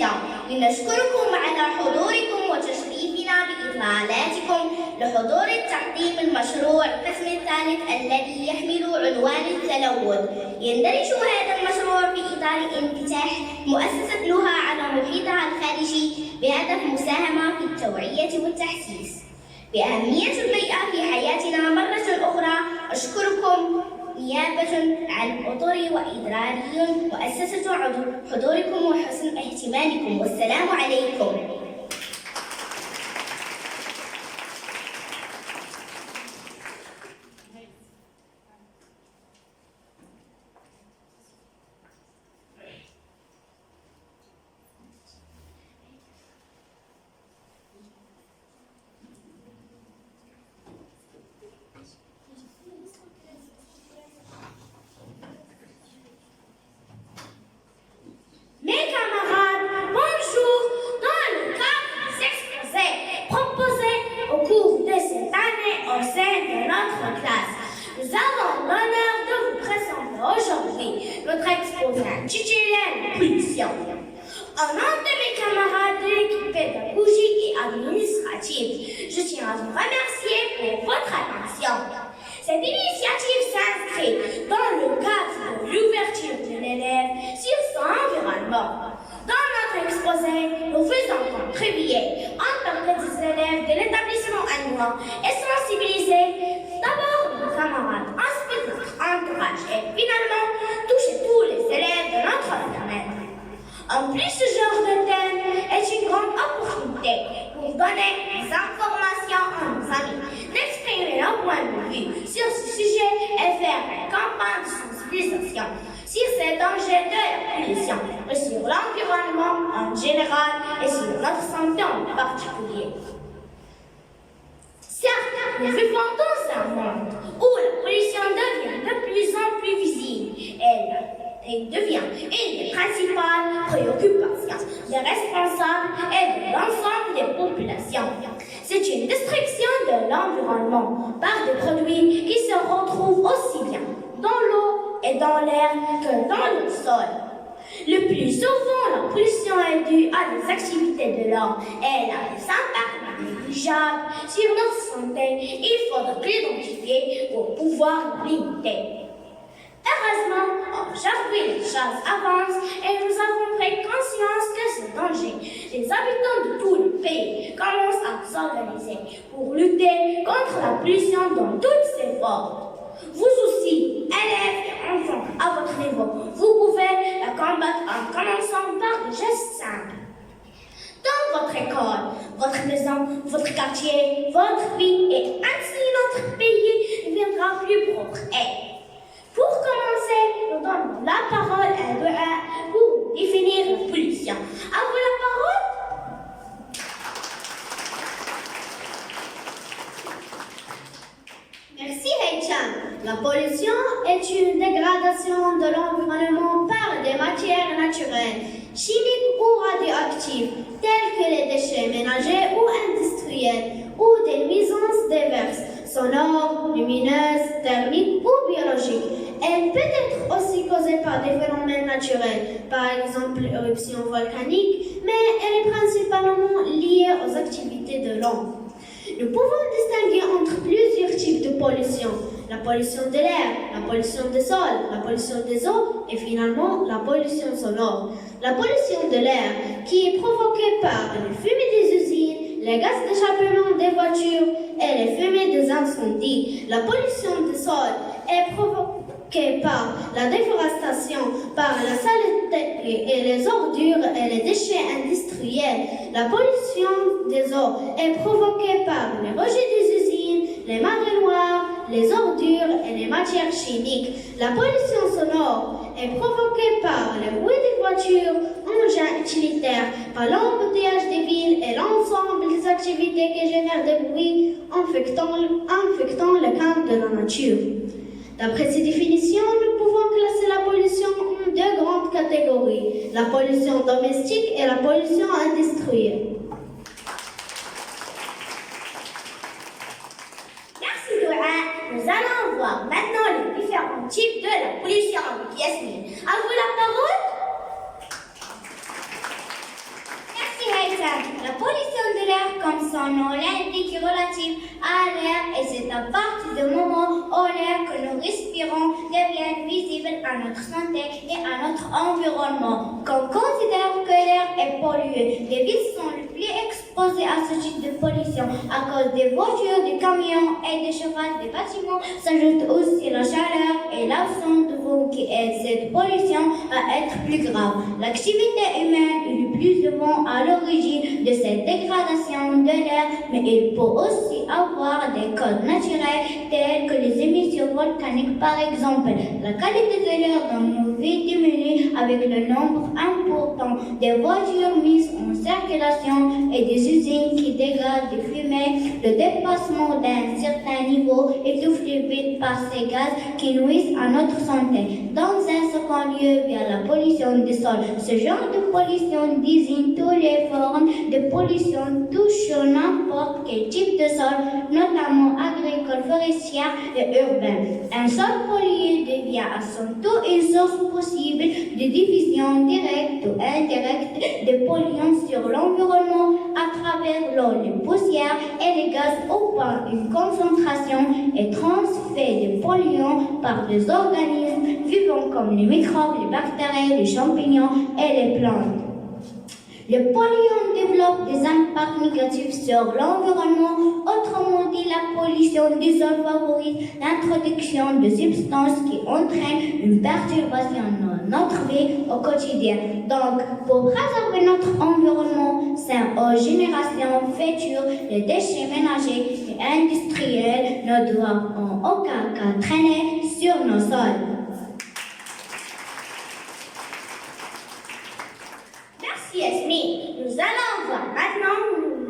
الأساتذة. لنشكركم على حضوركم وتشريفنا بإطلالاتكم لحضور التقديم المشروع القسم الثالث الذي يحمل عنوان التلوث. يندرج هذا المشروع في إطار انفتاح مؤسسة لها على محيطها الخارجي بهدف مساهمة في التوعية والتحسيس بأهمية البيئة في حياتنا مرة أخرى. أشكركم نيابة عن أطري وإدراري وأسسة حضوركم وحسن اهتمامكم، والسلام عليكم. Nous avons l'honneur de vous présenter aujourd'hui notre exposant titulaire pollution. Au nom de mes camarades de l'équipe pédagogique et administrative, je tiens à vous remercier pour votre attention. Cette initiative s'inscrit dans le cadre de l'ouverture de l'élève sur son environnement. Dans notre exposé, nous faisons contribuer en tant que des élèves de l'établissement allemand et sensibiliser d'abord nos camarades, ensuite notre entourage et finalement toucher tous les élèves de notre domaine. En plus, ce genre de thème est une grande opportunité pour donner des informations à nos amis, d'exprimer leur point de vue sur ce sujet et faire une campagne de sensibilisation sur ces dangers de la pollution, et sur l'environnement en général et sur notre santé en particulier. Certes, nous vivons dans un monde où la pollution devient de plus en plus visible. Elle devient une des principales préoccupations des responsables et de l'ensemble des populations. C'est une destruction de l'environnement par des produits qui se retrouvent aussi bien dans l'eau et dans l'air que dans le sol. Le plus souvent, la pollution est due à des activités de l'homme et elle a des impacts négligeables sur notre santé. Il faudra l'identifier pour pouvoir le limiter. Heureusement, aujourd'hui les choses avancent et nous avons pris conscience de ce danger. Les habitants de tout le pays commencent à s'organiser pour lutter contre la pollution dans toutes ses formes. Vous aussi, élèves et enfants à votre niveau, vous pouvez la combattre en commençant par des gestes simples. Dans votre école, votre maison, votre quartier, votre vie, et ainsi notre pays deviendra plus propre. Et pour commencer, nous donnons la parole à Doua pour définir la pollution. À vous la parole. Merci Heichan. La pollution est une dégradation de l'environnement par des matières naturelles, chimiques ou radioactives, telles que les déchets ménagers ou industriels, ou des nuisances diverses, sonores, lumineuses, thermiques ou biologiques. Elle peut être aussi causée par des phénomènes naturels, par exemple l'éruption volcanique, mais elle est principalement liée aux activités de l'homme. Nous pouvons distinguer entre plusieurs types de pollution. La pollution de l'air, la pollution des sols, la pollution des eaux et finalement la pollution sonore. La pollution de l'air qui est provoquée par les fumées des usines, les gaz d'échappement des voitures et les fumées des incendies. La pollution des sols est provoquée par la déforestation, par la saleté et les ordures et les déchets industriels. La pollution des eaux est provoquée par les rejets des usines, les marées noires, les ordures et les matières chimiques. La pollution sonore est provoquée par les bruits des voitures, engins utilitaires, par l'embouteillage des villes et l'ensemble des activités qui génèrent des bruits infectant le cadre de la nature. D'après ces définitions, nous pouvons classer la pollution en deux grandes catégories, la pollution domestique et la pollution industrielle. Merci Doua. Nous allons voir maintenant les différents types de la pollution avec Yasmine. À vous la parole. et c'est à partir du moment où l'air que nous respirons devient visible à notre santé et à notre environnement. Qu'on considère que l'air est pollué, les villes sont les plus exposées à ce type de pollution à cause des voitures, des camions et des chauffages des bâtiments. S'ajoute aussi la chaleur et l'absence de vent qui aide cette pollution à être plus grave. L'activité humaine est le plus souvent à l'origine de cette dégradation de l'air, mais il peut aussi avoir des causes naturelles telles que les émissions volcaniques par exemple. La qualité de l'air dans nos villes diminue avec le nombre important des voitures mises en circulation et des usines qui dégradent des fumées. Le dépassement d'un certain niveau étouffe vite par ces gaz qui nuisent à notre santé. Dans un second lieu, via la pollution des sols. Ce genre de pollution désigne toutes les formes de pollution touchant n'importe quel type de sol, notamment agricole, forestière et urbain. Un sol pollué devient à son tour une source possible de diffusion directe ou indirecte de polluants sur l'environnement à travers l'eau, les poussières et les gaz ou par une concentration et transfert de polluants par des organismes vivants comme les microbes, les bactéries, les champignons et les plantes. Le polluant développe des impacts négatifs sur l'environnement. Autrement dit, la pollution du sol favorise l'introduction de substances qui entraînent une perturbation de notre vie au quotidien. Donc, pour préserver notre environnement sain aux générations futures, les déchets ménagers et industriels ne doivent en aucun cas traîner sur nos sols. Merci Yasmine. Nous allons voir maintenant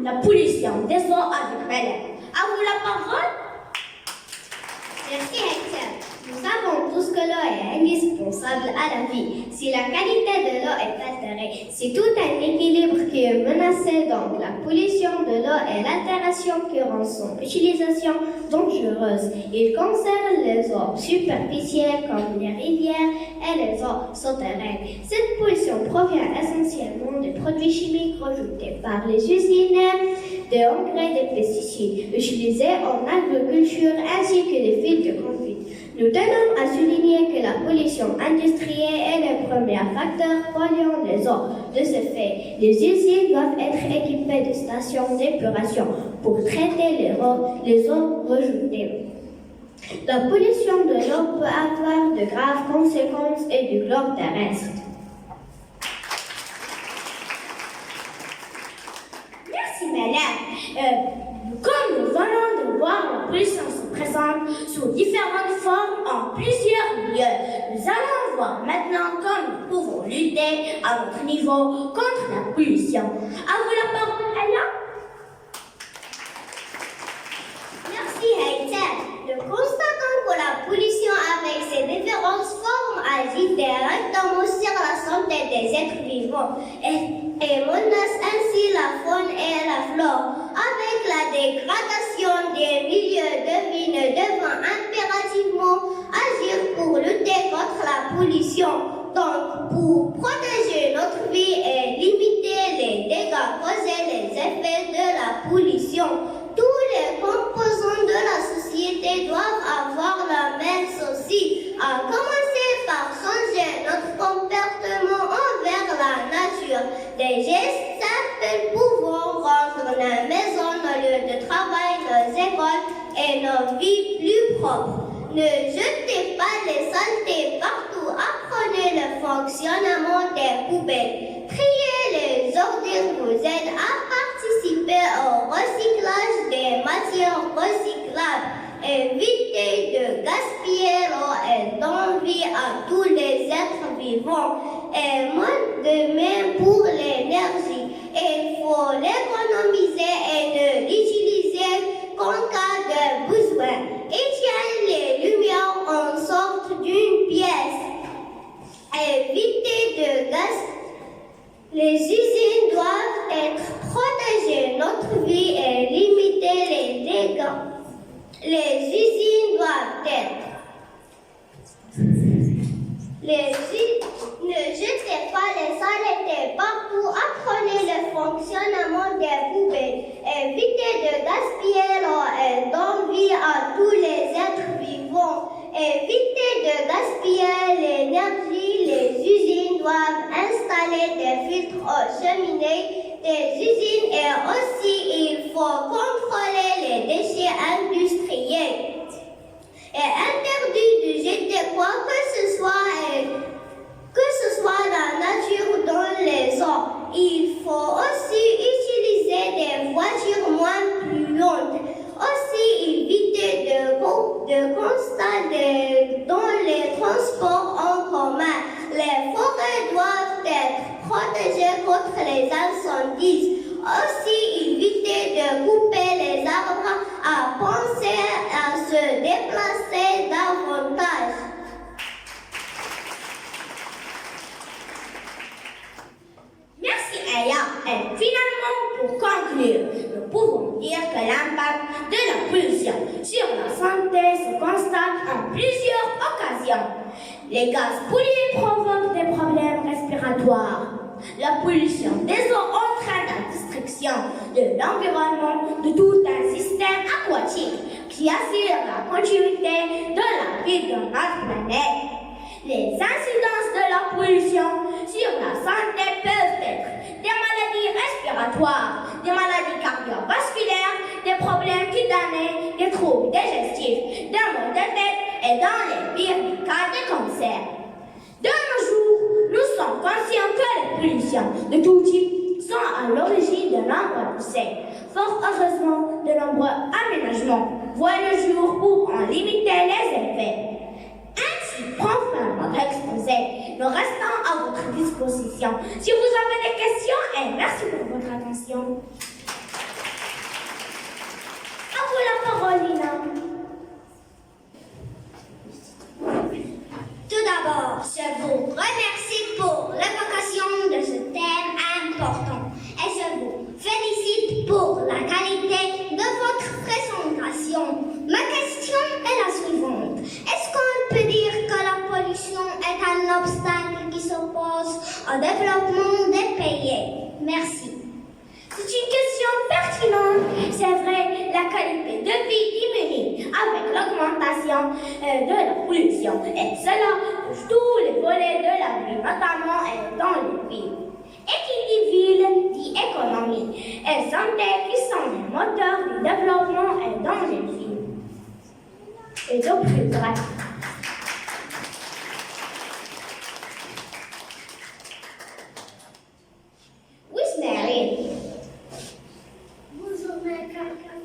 la pollution des eaux avec Madame. À vous la parole. Merci Hector. Nous savons tous que l'eau est indispensable à la vie. Si la qualité de l'eau est altérée, c'est tout un équilibre qui est menacé. Donc la pollution de l'eau et l'altération qui rend son utilisation dangereuse. Il concerne les eaux superficielles comme les rivières et les eaux souterraines. Cette pollution provient essentiellement des produits chimiques rejetés par les usines, des engrais, des pesticides utilisés en agriculture ainsi que des fils de conduite. Nous tenons à souligner que la pollution industrielle est le premier facteur polluant des eaux. De ce fait, les usines doivent être équipées de stations d'épuration pour traiter les eaux rejetées. La pollution de l'eau peut avoir de graves conséquences et du globe terrestre. Merci Madame. Comme nous venons de voir, la pollution se présente sous différentes formes en plusieurs lieux. Nous allons voir maintenant comment nous pouvons lutter à notre niveau contre la pollution. À vous la parole, Aya. Merci Hector. Nous constatons que la pollution avec ses différentes formes agit directement sur la santé des êtres vivants et menace ainsi la faune et la flore. Avec la dégradation des milieux de vie, nous devons impérativement agir pour lutter contre la pollution. Donc, pour protéger notre vie et limiter les dégâts causés les effets de la pollution, tous les composants de la société doivent avoir la même souci, à commencer par changer notre comportement envers la nature. Des gestes simples pouvant rendre nos maisons, nos lieux de travail, nos écoles et nos vies plus propres. Ne jetez pas les saletés partout, apprenez le fonctionnement des poubelles. Trier les ordures vous aide à participer au recyclage des matières recyclables. Évitez de gaspiller l'eau et d'envie à tous les êtres vivants. Et de même pour l'énergie. Il faut l'économiser et ne l'utiliser qu'en cas de besoin. Éteignez les lumières en sorte d'une pièce. Évitez de gaspiller. Les usines doivent être protégées, notre vie et limiter les dégâts. Les usines doivent être. Ne jetez pas les saletés partout, apprenez le fonctionnement des poubelles. Évitez de gaspiller l'eau et d'envie à doivent installer des filtres aux cheminées des usines et aussi il faut contrôler les déchets industriels. Il est interdit de jeter quoi que ce soit dans la nature ou dans les eaux. Il faut aussi utiliser des voitures moins polluantes. Aussi éviter de constat dans les transports en commun. Les forêts doivent être protégées contre les incendies. Aussi éviter de couper les arbres, à penser à se déplacer davantage. Merci Aya. Et finalement, pour conclure, nous pouvons dire que l'impact de la pollution sur la santé se constate en plusieurs occasions. Les gaz pollués provoquent des problèmes respiratoires. La pollution des eaux entraîne la destruction de l'environnement de tout un système aquatique qui assure la continuité de la vie de notre planète. Les incidences de la pollution sur la santé peuvent être des maladies respiratoires, des maladies cardiovasculaires, des problèmes cutanés, des troubles digestifs, des maux de tête et dans les pires cas de cancer. De nos jours, nous sommes conscients que les pollutions de tout type sont à l'origine de nombreux décès. Fort heureusement, de nombreux aménagements voient le jour pour en limiter les effets. Ainsi prend fin notre exposé. Nous restons à votre disposition. Si vous avez des questions, et merci pour votre attention. À vous la parole, Lina. Tout d'abord, je vous remercie pour l'évocation de ce thème important et je vous félicite pour la qualité de votre présentation. Ma question est la suivante. Est-ce qu'on peut dire que la pollution est un obstacle qui s'oppose au développement des pays? Merci. C'est une question pertinente. C'est vrai, la qualité de vie diminue avec l'augmentation de la pollution. Et cela touche tous les volets de la vie, notamment dans les villes. Et qui dit ville dit économie et santé qui sont les moteurs du développement dans les villes. Et donc, plus vrai. Oui, Mary. Bonjour, mes camarades.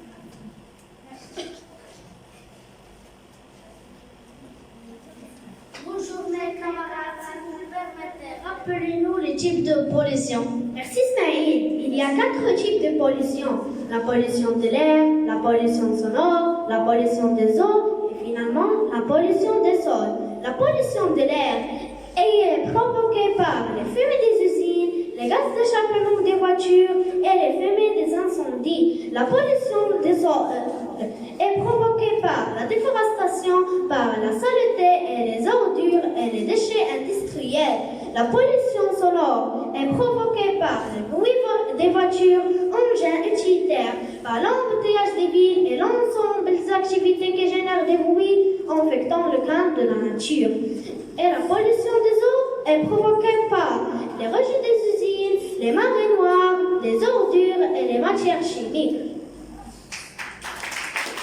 Bonjour, mes camarades. Si vous me permettez, rappelez-nous les types de pollution. Merci Ismaïl. Il y a 4 types de pollution. La pollution de l'air, la pollution sonore, la pollution des eaux et finalement la pollution des sols. La pollution de l'air est provoquée par les fumées des usines, les gaz d'échappement des voitures et les fumées des incendies. La pollution des eaux est provoquée par la déforestation, par la saleté et les ordures et les déchets industriels. La pollution sonore est provoquée par le bruit des voitures, engins utilitaires, par l'embouteillage des villes et l'ensemble des activités qui génèrent des bruits affectant le cadre de la nature. Et la pollution des eaux est provoquée par les rejets des usines, les marées noires, les ordures et les matières chimiques.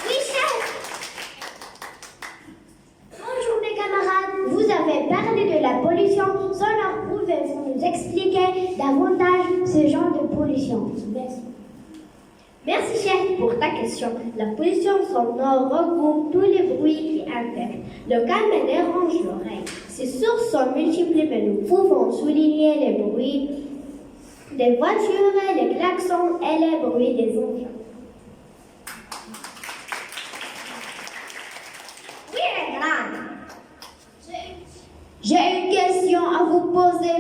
Oui, chef. Bonjour, mes camarades. Vous avez parlé de la pollution sonore. Pouvez-vous nous expliquer davantage ce genre de pollution? Merci. Merci chef pour ta question. La pollution sonore regroupe tous les bruits qui infectent le calme et dérangent l'oreille. Ces sources sont multiples, mais nous pouvons souligner les bruits des voitures, les klaxons et les bruits des engins. Oui, les grands. J'ai une question à vous poser.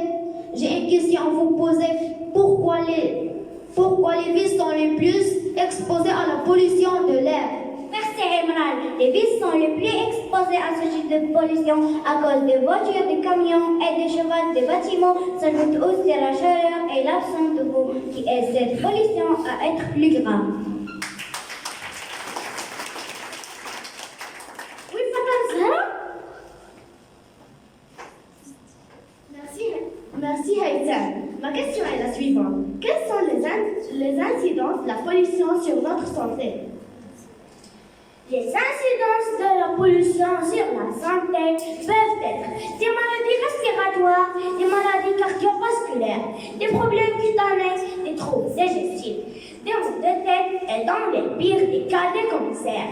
Pourquoi les villes sont les plus exposées à la pollution de l'air? Merci, Emerald. Les villes sont les plus exposées à ce type de pollution à cause des voitures, des camions et des chevaux des bâtiments. S'ajoute aussi la chaleur et l'absence de l'eau qui aide cette pollution à être plus grave. Oui, Madame Zahra? Merci. Merci Haïtien. Ma question est la suivante. Quelles sont les incidences de la pollution sur notre santé? Les incidences de la pollution sur la santé peuvent être des maladies respiratoires, des maladies cardiovasculaires, des problèmes cutanés, des troubles digestifs, des maux de tête et dans les pires des cas de cancer.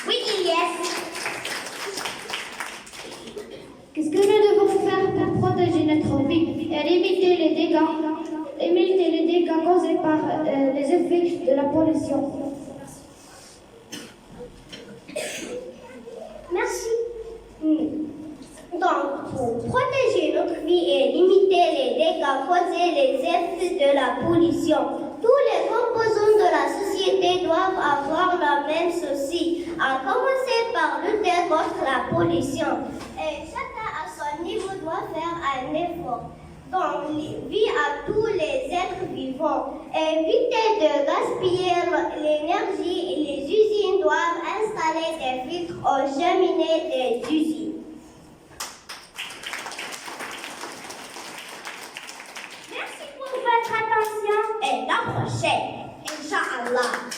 Oui, Ilyes. Qu'est-ce que nous devons faire pour protéger notre vie et limiter les dégâts causés par les effets de la pollution? Merci. Donc, pour protéger notre vie et limiter les dégâts causés les effets de la pollution, tous les composants de la société doivent avoir le même souci, à commencer par lutter contre la pollution. Et chacun à son niveau doit faire un effort. Donc, vie à tous les êtres vivants. Éviter de gaspiller l'énergie. Les usines doivent installer des filtres aux cheminées des usines. Merci pour votre attention et à la prochaine. Inch'Allah.